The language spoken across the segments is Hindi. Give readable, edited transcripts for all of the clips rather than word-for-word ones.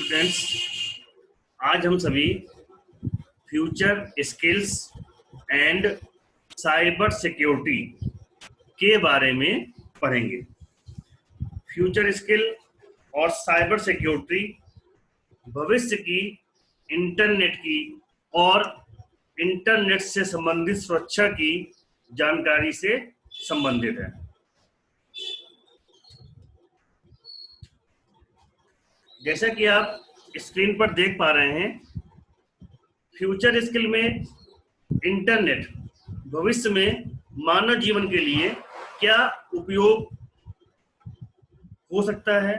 स्टूडेंट्स, आज हम सभी future skills and cyber security के बारे में पढ़ेंगे। फ्यूचर स्किल और साइबर सिक्योरिटी भविष्य की इंटरनेट की और इंटरनेट से संबंधित सुरक्षा की जानकारी से संबंधित है। जैसा कि आप स्क्रीन पर देख पा रहे हैं, फ्यूचर स्किल में इंटरनेट भविष्य में मानव जीवन के लिए क्या उपयोग हो सकता है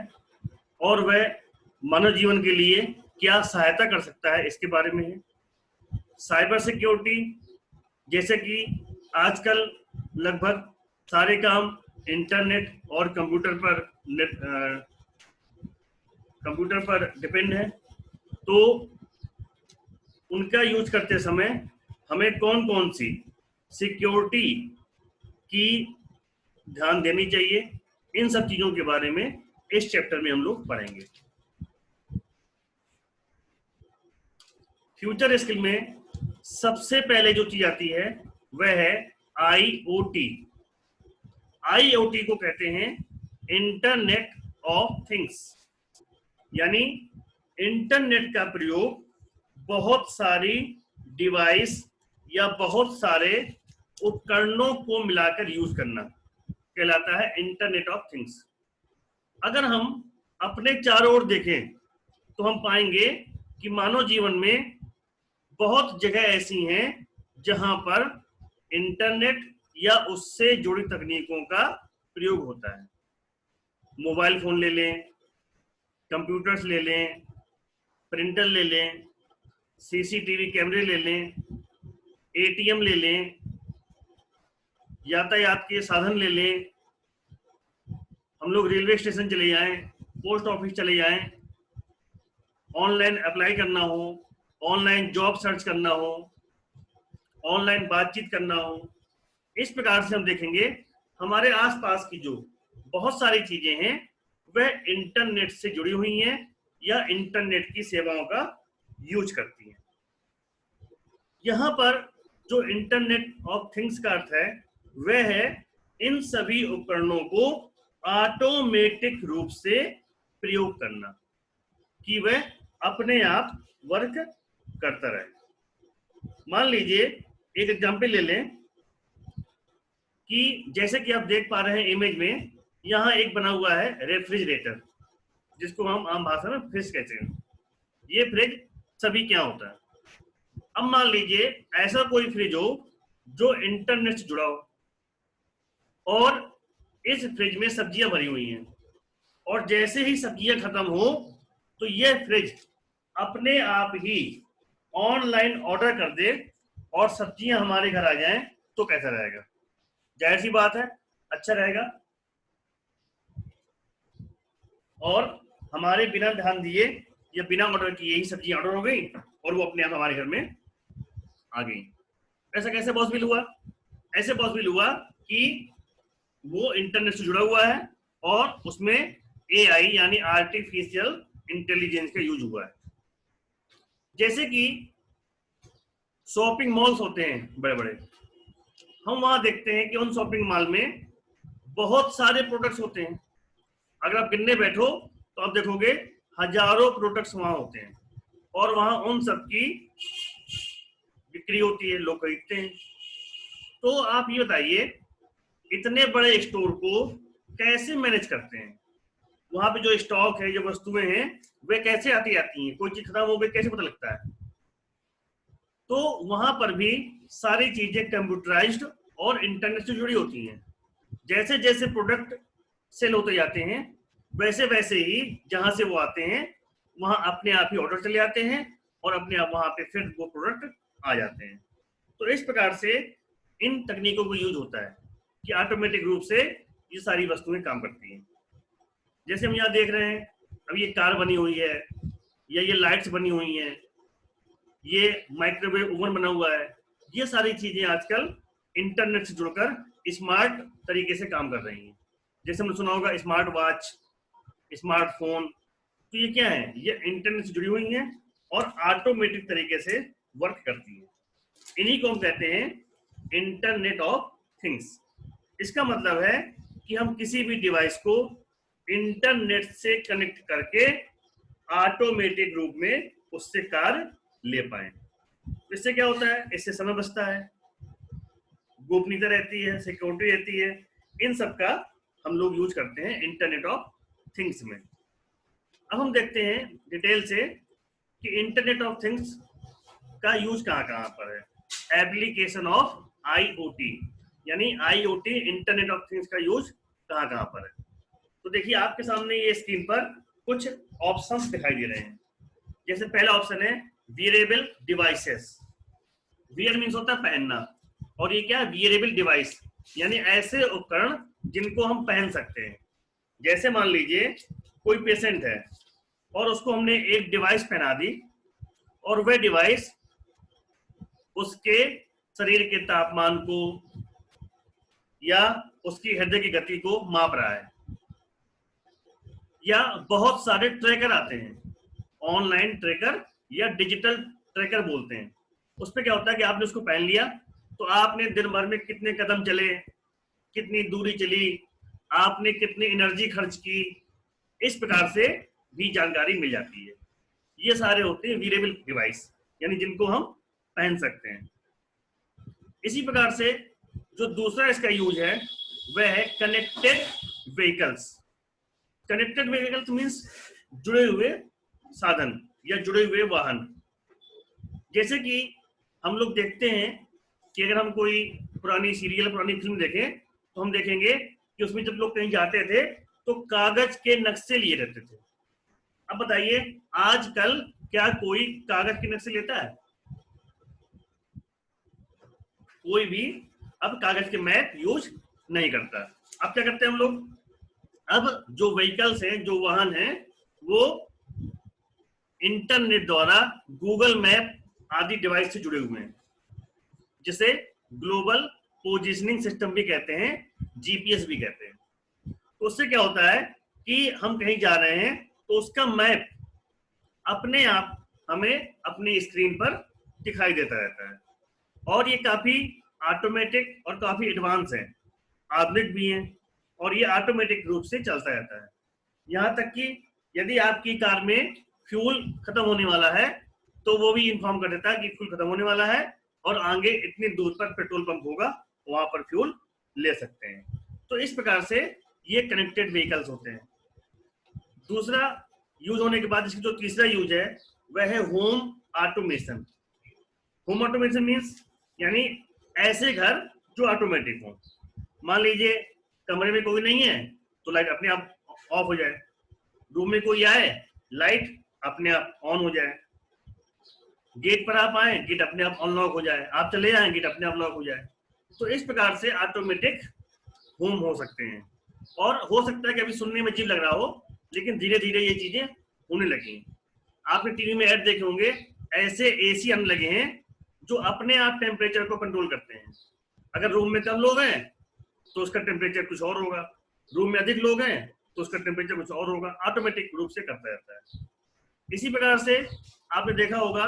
और वह मानव जीवन के लिए क्या सहायता कर सकता है, इसके बारे में है। साइबर सिक्योरिटी, जैसे कि आजकल लगभग सारे काम इंटरनेट और कंप्यूटर पर डिपेंड है, तो उनका यूज करते समय हमें कौन कौन सी सिक्योरिटी की ध्यान देनी चाहिए, इन सब चीजों के बारे में इस चैप्टर में हम लोग पढ़ेंगे। फ्यूचर स्किल में सबसे पहले जो चीज आती है वह है IoT। IoT को कहते हैं इंटरनेट ऑफ थिंग्स, यानी इंटरनेट का प्रयोग बहुत सारी डिवाइस या बहुत सारे उपकरणों को मिलाकर यूज करना कहलाता है इंटरनेट ऑफ थिंग्स। अगर हम अपने चारों ओर देखें तो हम पाएंगे कि मानव जीवन में बहुत जगह ऐसी हैं जहां पर इंटरनेट या उससे जुड़ी तकनीकों का प्रयोग होता है। मोबाइल फोन ले लें, कंप्यूटर्स ले लें, प्रिंटर ले लें, CCTV कैमरे ले लें, ATM ले लें, यातायात के साधन ले लें, हम लोग रेलवे स्टेशन चले जाएं, पोस्ट ऑफिस चले जाएं, ऑनलाइन अप्लाई करना हो, ऑनलाइन जॉब सर्च करना हो, ऑनलाइन बातचीत करना हो, इस प्रकार से हम देखेंगे हमारे आसपास की जो बहुत सारी चीजें हैं वह इंटरनेट से जुड़ी हुई हैं या इंटरनेट की सेवाओं का यूज करती हैं। यहाँ पर जो इंटरनेट ऑफ थिंग्स का अर्थ है वह है इन सभी उपकरणों को ऑटोमेटिक रूप से प्रयोग करना, कि वह अपने आप वर्क करता रहे। मान लीजिए एक एग्जांपल ले लें कि जैसे कि आप देख पा रहे हैं इमेज में, यहाँ एक बना हुआ है रेफ्रिजरेटर, जिसको हम आम भाषा में फ्रिज कहते हैं। ये फ्रिज सभी क्या होता है। अब मान लीजिए ऐसा कोई फ्रिज हो जो इंटरनेट से जुड़ा हो और इस फ्रिज में सब्जियां भरी हुई हैं, और जैसे ही सब्जियां खत्म हो तो यह फ्रिज अपने आप ही ऑनलाइन ऑर्डर कर दे और सब्जियां हमारे घर आ जाएं, तो कैसा रहेगा? जाहिर सी बात है, अच्छा रहेगा। और हमारे बिना ध्यान दिए या बिना ऑर्डर किए ही सब्जियां ऑर्डर हो गई और वो अपने आप हमारे घर में आ गई। ऐसा कैसे पॉसिबल हुआ? ऐसे पॉसिबल हुआ कि वो इंटरनेट से जुड़ा हुआ है और उसमें AI यानी आर्टिफिशियल इंटेलिजेंस का यूज हुआ है। जैसे कि शॉपिंग मॉल्स होते हैं बड़े बड़े, हम वहां देखते हैं कि उन शॉपिंग मॉल में बहुत सारे प्रोडक्ट्स होते हैं। अगर आप गिनने बैठो तो आप देखोगे हजारों प्रोडक्ट्स वहां होते हैं और वहां उन सब की बिक्री होती है, लोग खरीदते हैं। तो आप ये बताइए, इतने बड़े स्टोर को कैसे मैनेज करते हैं? वहां पे जो स्टॉक है, जो वस्तुएं हैं, वे कैसे आती हैं? कोई चीज खत्म हो गई कैसे पता लगता है? तो वहां पर भी सारी चीजें कंप्यूटराइज्ड और इंटरनेट से जुड़ी होती हैं। जैसे जैसे प्रोडक्ट सेल होते जाते हैं वैसे वैसे ही जहां से वो आते हैं वहां अपने आप ही ऑर्डर चले आते हैं और अपने आप वहां पे फिर वो प्रोडक्ट आ जाते हैं। तो इस प्रकार से इन तकनीकों को यूज होता है कि ऑटोमेटिक रूप से ये सारी वस्तुएं काम करती हैं। जैसे हम यहाँ देख रहे हैं, अब ये कार बनी हुई है या ये लाइट्स बनी हुई हैं, ये माइक्रोवेव ओवन बना हुआ है, ये सारी चीजें आजकल इंटरनेट से जुड़कर स्मार्ट तरीके से काम कर रही हैं। जैसे हमने सुना होगा स्मार्ट वॉच, स्मार्टफोन, तो ये क्या है, ये इंटरनेट से जुड़ी हुई हैं और ऑटोमेटिक तरीके से वर्क करती है। इन्हीं को हम कहते हैं इंटरनेट ऑफ थिंग्स। इसका मतलब है कि हम किसी भी डिवाइस को इंटरनेट से कनेक्ट करके ऑटोमेटिक रूप में उससे कार्य ले पाए। इससे क्या होता है, इससे समय बचता है, गोपनीयता रहती है, सिक्योरिटी रहती है। इन सब का हम लोग यूज करते हैं इंटरनेट ऑफ थिंग्स में। अब हम देखते हैं डिटेल से कि इंटरनेट ऑफ थिंग्स का यूज कहाँ पर है। एप्लीकेशन ऑफ IoT, यानी IoT इंटरनेट ऑफ थिंग्स का यूज कहाँ पर है। तो देखिए आपके सामने ये स्क्रीन पर कुछ ऑप्शंस दिखाई दे रहे हैं। जैसे पहला ऑप्शन है वियरेबल डिवाइसेस। वियर मीन्स होता है पहनना, और ये क्या है, वियरेबल डिवाइस यानी ऐसे उपकरण जिनको हम पहन सकते हैं। जैसे मान लीजिए कोई पेशेंट है और उसको हमने एक डिवाइस पहना दी और वह डिवाइस उसके शरीर के तापमान को या उसकी हृदय की गति को माप रहा है। या बहुत सारे ट्रैकर आते हैं, ऑनलाइन ट्रैकर या डिजिटल ट्रैकर बोलते हैं। उस पर क्या होता है कि आपने उसको पहन लिया तो आपने दिन भर में कितने कदम चले, कितनी दूरी चली, आपने कितनी एनर्जी खर्च की, इस प्रकार से भी जानकारी मिल जाती है। ये सारे होते हैं वियरेबल डिवाइस, यानी जिनको हम पहन सकते हैं। इसी प्रकार से जो दूसरा इसका यूज है वह है connected vehicles. Connected vehicles means जुड़े हुए साधन या जुड़े हुए वाहन। जैसे कि हम लोग देखते हैं कि अगर हम कोई पुरानी सीरियल, पुरानी फिल्म देखें तो हम देखेंगे कि उसमें जब लोग कहीं जाते थे तो कागज के नक्शे लिए रहते थे। अब बताइए आजकल क्या कोई कागज के नक्शे लेता है? कोई भी अब कागज के मैप यूज नहीं करता। अब क्या करते हैं हम लोग, अब जो व्हीकल्स हैं, जो वाहन हैं, वो इंटरनेट द्वारा गूगल मैप आदि डिवाइस से जुड़े हुए हैं, जिसे ग्लोबल पोजीशनिंग सिस्टम भी कहते हैं, GPS भी कहते हैं। तो उससे क्या होता है कि हम कहीं जा रहे हैं तो उसका मैप अपने आप हमें अपनी स्क्रीन पर दिखाई देता रहता है। और ये काफी ऑटोमेटिक और काफी एडवांस है, आधुनिक भी है, और ये ऑटोमेटिक रूप से चलता रहता है। यहाँ तक कि यदि आपकी कार में फ्यूल खत्म होने वाला है तो वो भी इन्फॉर्म कर देता है कि फ्यूल खत्म होने वाला है और आगे इतनी दूर पर पेट्रोल पंप होगा, वहां पर फ्यूल ले सकते हैं। तो इस प्रकार से ये कनेक्टेड व्हीकल्स होते हैं। दूसरा यूज होने के बाद इसकी जो तीसरा यूज है वह है home automation. Home automation means यानी ऐसे घर जो ऑटोमेटिक हो। मान लीजिए कमरे में कोई नहीं है तो लाइट अपने आप ऑफ हो जाए, रूम में कोई आए लाइट अपने आप ऑन हो जाए, गेट पर आप आए गेट अपने आप अनलॉक हो जाए, आप चले जाएं गेट अपने आप लॉक हो जाए। तो इस प्रकार से ऑटोमेटिक होम हो सकते हैं। और हो सकता है कि अभी सुनने में अजीब लग रहा हो, लेकिन धीरे धीरे ये चीजें होने लगी। आपने टीवी में ऐड देखे होंगे, ऐसे AC आने लगे हैं जो अपने आप टेम्परेचर को कंट्रोल करते हैं। अगर रूम में कम लोग हैं तो उसका टेम्परेचर कुछ और होगा, रूम में अधिक लोग हैं तो उसका टेम्परेचर कुछ और होगा, ऑटोमेटिक रूप से करता रहता है। इसी प्रकार से आपने देखा होगा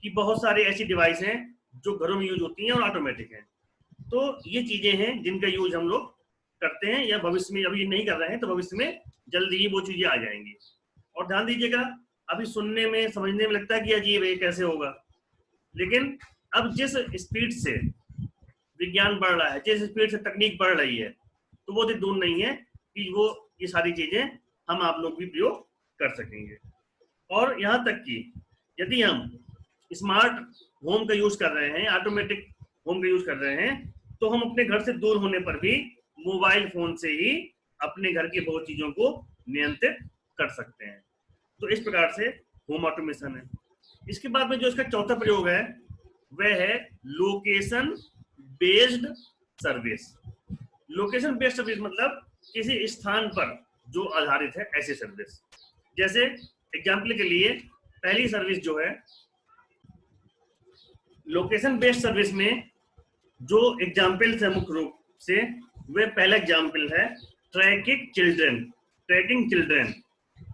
कि बहुत सारे ऐसी डिवाइस हैं जो घरों में यूज होती हैं और ऑटोमेटिक हैं। तो ये चीजें हैं जिनका यूज हम लोग करते हैं, या भविष्य में अभी नहीं कर रहे हैं तो भविष्य में जल्दी ही वो चीजें आ जाएंगी। और ध्यान दीजिएगा, अभी सुनने में समझने में लगता है कि अजीब है, कैसे होगा, लेकिन अब जिस स्पीड से विज्ञान बढ़ रहा है, जिस स्पीड से तकनीक बढ़ रही है, तो वो दूर नहीं है कि वो ये सारी चीजें हम आप लोग भी प्रयोग कर सकेंगे। और यहाँ तक कि यदि हम स्मार्ट होम का यूज कर रहे हैं, ऑटोमेटिक होम का यूज कर रहे हैं, तो हम अपने घर से दूर होने पर भी मोबाइल फोन से ही अपने घर की बहुत चीजों को नियंत्रित कर सकते हैं। तो इस प्रकार से होम ऑटोमेशन है। इसके बाद में जो इसका चौथा प्रयोग है वह है location based service. Location based service मतलब किसी स्थान पर जो आधारित है ऐसी सर्विस। जैसे एग्जाम्पल के लिए पहली सर्विस जो है लोकेशन बेस्ड सर्विस में, जो एग्जाम्पल है मुख्य रूप से, वह पहला एग्जाम्पल है ट्रैकिंग चिल्ड्रन।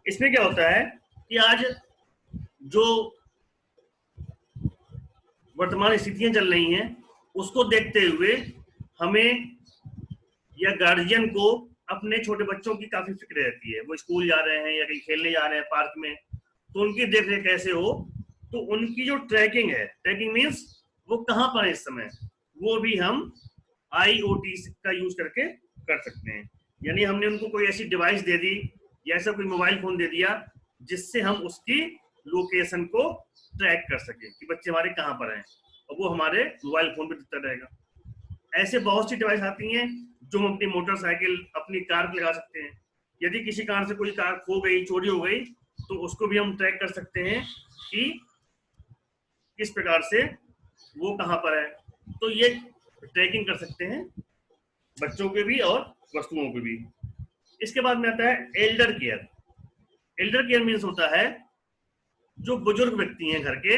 इसमें क्या होता है कि आज जो वर्तमान स्थितियां चल रही हैं उसको देखते हुए हमें या गार्जियन को अपने छोटे बच्चों की काफी फिक्र रहती है। वो स्कूल जा रहे हैं या कहीं खेलने जा रहे हैं पार्क में, तो उनकी देख रेख कैसे हो, तो उनकी जो ट्रैकिंग है, ट्रैकिंग मीन्स वो कहाँ पर है इस समय, वो भी हम IoT का यूज करके कर सकते हैं। यानी हमने उनको कोई ऐसी डिवाइस दे दी या ऐसा कोई मोबाइल फोन दे दिया जिससे हम उसकी लोकेशन को ट्रैक कर सके कि बच्चे हमारे कहाँ पर हैं, और वो हमारे मोबाइल फोन पे दिखता रहेगा। ऐसे बहुत सी डिवाइस आती हैं जो हम अपनी मोटरसाइकिल, अपनी कार पे लगा सकते हैं। यदि किसी कार से कोई कार खो गई, चोरी हो गई, तो उसको भी हम ट्रैक कर सकते हैं कि किस प्रकार से वो कहाँ पर है। तो ये ट्रैकिंग कर सकते हैं बच्चों के भी और वस्तुओं के भी। इसके बाद में आता है Elder care. Elder care means होता है जो बुजुर्ग व्यक्ति हैं घर के,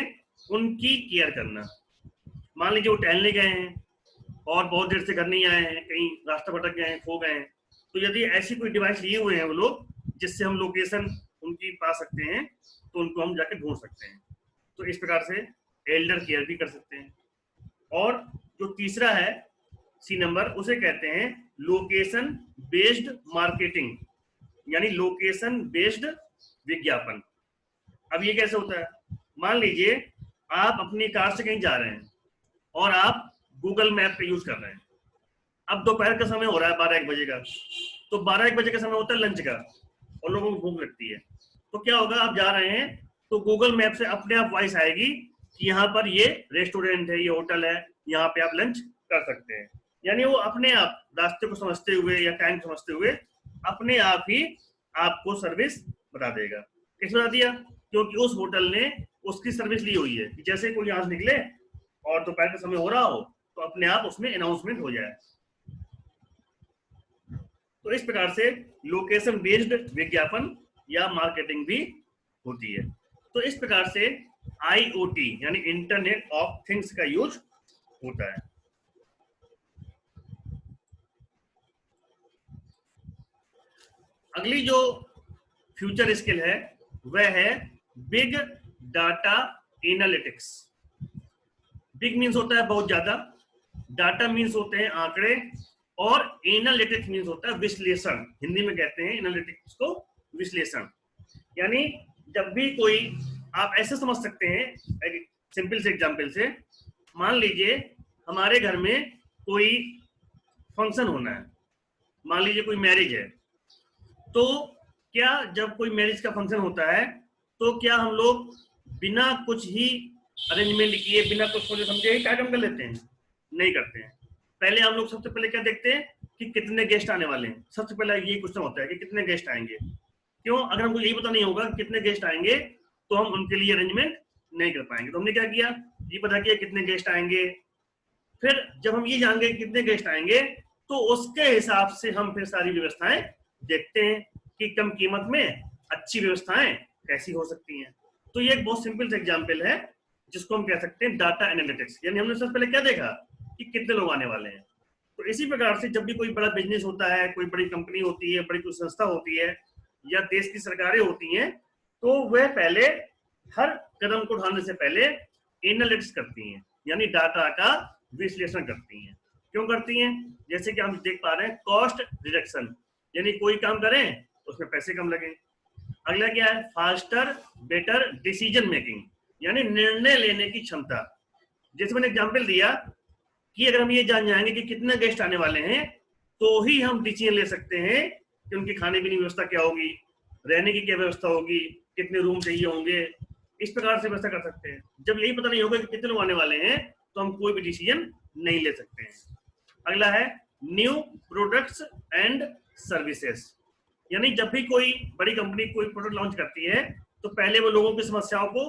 उनकी केयर करना। मान लीजिए वो टहलने गए हैं और बहुत देर से घर नहीं आए हैं, कहीं रास्ता भटक गए हैं, खो गए हैं, तो यदि ऐसी कोई डिवाइस लिए हुए हैं वो लोग जिससे हम लोकेशन उनकी पा सकते हैं, तो उनको हम जाके ढूंढ सकते हैं। तो इस प्रकार से एल्डर केयर भी कर सकते हैं। और जो तीसरा है C नंबर, उसे कहते हैं लोकेशन बेस्ड मार्केटिंग, यानी लोकेशन बेस्ड विज्ञापन। अब ये कैसे होता है? मान लीजिए आप अपनी कार से कहीं जा रहे हैं और आप गूगल मैप का यूज कर रहे हैं। अब दोपहर का समय हो रहा है 12-1 बजे का, तो 12-1 बजे का समय होता है लंच का और लोगों को भूख लगती है। तो क्या होगा, आप जा रहे हैं तो गूगल मैप से अपने आप वॉइस आएगी कि यहाँ पर ये रेस्टोरेंट है, ये होटल है, यहाँ पे आप लंच कर सकते हैं। यानी वो अपने आप रास्ते को समझते हुए या टाइम समझते हुए अपने आप ही आपको सर्विस बता देगा। कैसे बता दिया? क्योंकि उस होटल ने उसकी सर्विस ली हुई है कि जैसे कोई यहाँ से निकले और दोपहर का समय हो रहा हो तो अपने आप उसमें अनाउंसमेंट हो जाए। तो इस प्रकार से लोकेशन बेस्ड विज्ञापन या मार्केटिंग भी होती है। तो इस प्रकार से IoT यानी इंटरनेट ऑफ थिंग्स का यूज होता है। अगली जो फ्यूचर स्किल है वह है big data analytics. Big means होता है बहुत ज्यादा, डाटा मीन्स होते हैं आंकड़े, और एनालिटिक्स मीन्स होता है विश्लेषण। हिंदी में कहते हैं एनालिटिक्स को विश्लेषण। यानी जब भी कोई, आप ऐसे समझ सकते हैं एक सिंपल से एग्जांपल से, मान लीजिए हमारे घर में कोई फंक्शन होना है, मान लीजिए कोई मैरिज है, तो क्या जब कोई मैरिज का फंक्शन होता है तो क्या हम लोग बिना कुछ ही अरेंजमेंट किए, बिना कुछ सोचे समझे ही कार्यक्रम कर लेते हैं? नहीं करते हैं। पहले हम लोग सबसे पहले क्या देखते हैं कि कितने गेस्ट आने वाले हैं। सबसे पहले यही क्वेश्चन होता है कि कितने गेस्ट आएंगे। क्यों? अगर हमको यही पता नहीं होगा कितने गेस्ट आएंगे तो हम उनके लिए अरेंजमेंट नहीं कर पाएंगे। तो हमने क्या किया, ये पता किया कितने गेस्ट आएंगे। फिर जब हम ये जान गए कितने गेस्ट आएंगे तो उसके हिसाब से हम फिर सारी व्यवस्थाएं देखते हैं कि कम कीमत में अच्छी व्यवस्थाएं कैसी हो सकती हैं। तो ये एक बहुत सिंपल सा एग्जांपल है जिसको हम कह सकते हैं डाटा एनालिटिक्स। यानी हमने सबसे पहले क्या देखा कि कितने लोग आने वाले हैं। तो इसी प्रकार से जब भी कोई बड़ा बिजनेस होता है, कोई बड़ी कंपनी होती है, बड़ी कोई संस्था होती है या देश की सरकारें होती हैं, तो वह पहले हर कदम को उठाने से पहले एनालिटिक्स करती हैं, यानी डाटा का विश्लेषण करती हैं। क्यों करती हैं? जैसे कि हम देख पा रहे हैं कॉस्ट रिडक्शन, यानी कोई काम करें उसमें पैसे कम लगे। अगला क्या है? फास्टर बेटर डिसीजन मेकिंग, यानी निर्णय लेने की क्षमता। जैसे मैंने एग्जांपल दिया कि अगर हम ये जान जाएंगे कि कितने गेस्ट आने वाले हैं तो ही हम डिसीजन ले सकते हैं कि उनकी खाने पीने की व्यवस्था क्या होगी, रहने की क्या व्यवस्था होगी, कितने रूम चाहिए होंगे। इस प्रकार से व्यवस्था कर सकते हैं। जब यही पता नहीं होगा कि कितने लोग आने वाले हैं तो हम कोई भी डिसीजन नहीं ले सकते हैं। अगला है न्यू प्रोडक्ट्स एंड सर्विसेज, यानी जब भी कोई बड़ी कंपनी कोई प्रोडक्ट लॉन्च करती है तो पहले वो लोगों की समस्याओं को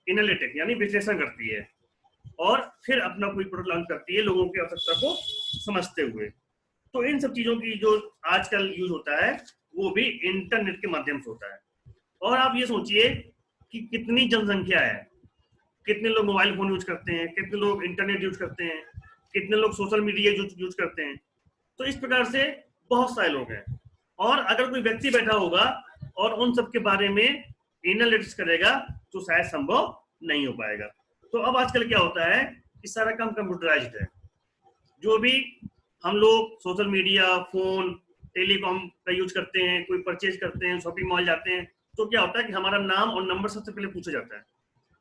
एनालिटिक यानी विश्लेषण करती है और फिर अपना कोई प्रोडक्ट लॉन्च करती है लोगों की आवश्यकता को समझते हुए। तो इन सब चीजों की जो आजकल यूज होता है वो भी इंटरनेट के माध्यम से होता है। और आप ये सोचिए कि कितनी जनसंख्या है, कितने लोग मोबाइल फोन यूज करते हैं, कितने लोग इंटरनेट यूज करते हैं, कितने लोग सोशल मीडिया यूज करते हैं। तो इस प्रकार से बहुत सारे लोग हैं। और अगर कोई व्यक्ति बैठा होगा और उन सब के बारे में एनालिटिक्स करेगा तो शायद संभव नहीं हो पाएगा। तो अब आजकल क्या होता है कि सारा काम कंप्यूटराइज्ड है। जो भी हम लोग सोशल मीडिया, फोन, टेलीकॉम का यूज करते हैं, कोई परचेज करते हैं, शॉपिंग मॉल जाते हैं, तो क्या होता है कि हमारा नाम और नंबर सबसे पहले पूछा जाता है।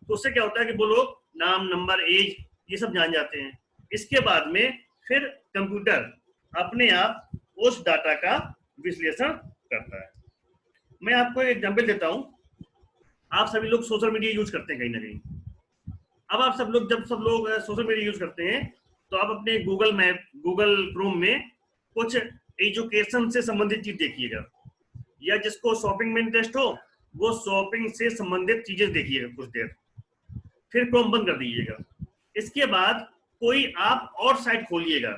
तो उससे क्या होता है कि वो लोग नाम, नंबर, एज ये सब जान जाते हैं। इसके बाद में फिर कंप्यूटर अपने आप उस डाटा का विश्लेषण करता है। मैं आपको एक एग्जांपल देता हूं। आप सभी लोग सोशल मीडिया यूज करते हैं कहीं ना कहीं। अब आप जब सब लोग सोशल मीडिया यूज करते हैं तो आप अपने गूगल मैप, गूगल क्रोम में कुछ एजुकेशन से संबंधित चीज देखिएगा, या जिसको शॉपिंग में इंटरेस्ट हो वो शॉपिंग से संबंधित चीजें देखिएगा कुछ देर, फिर क्रोम बंद कर दीजिएगा। इसके बाद कोई आप और साइट खोलिएगा,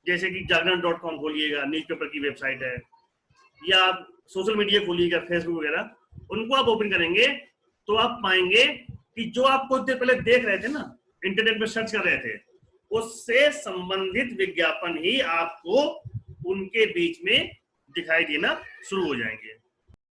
जैसे कि जागरण.com खोलिएगा, न्यूज़पेपर की वेबसाइट है, या आप सोशल मीडिया खोलिएगा, फेसबुक वगैरह, उनको आप ओपन करेंगे तो आप पाएंगे कि जो आप कुछ देर पहले देख रहे थे ना, इंटरनेट में सर्च कर रहे थे, उससे संबंधित विज्ञापन ही आपको उनके बीच में दिखाई देना शुरू हो जाएंगे।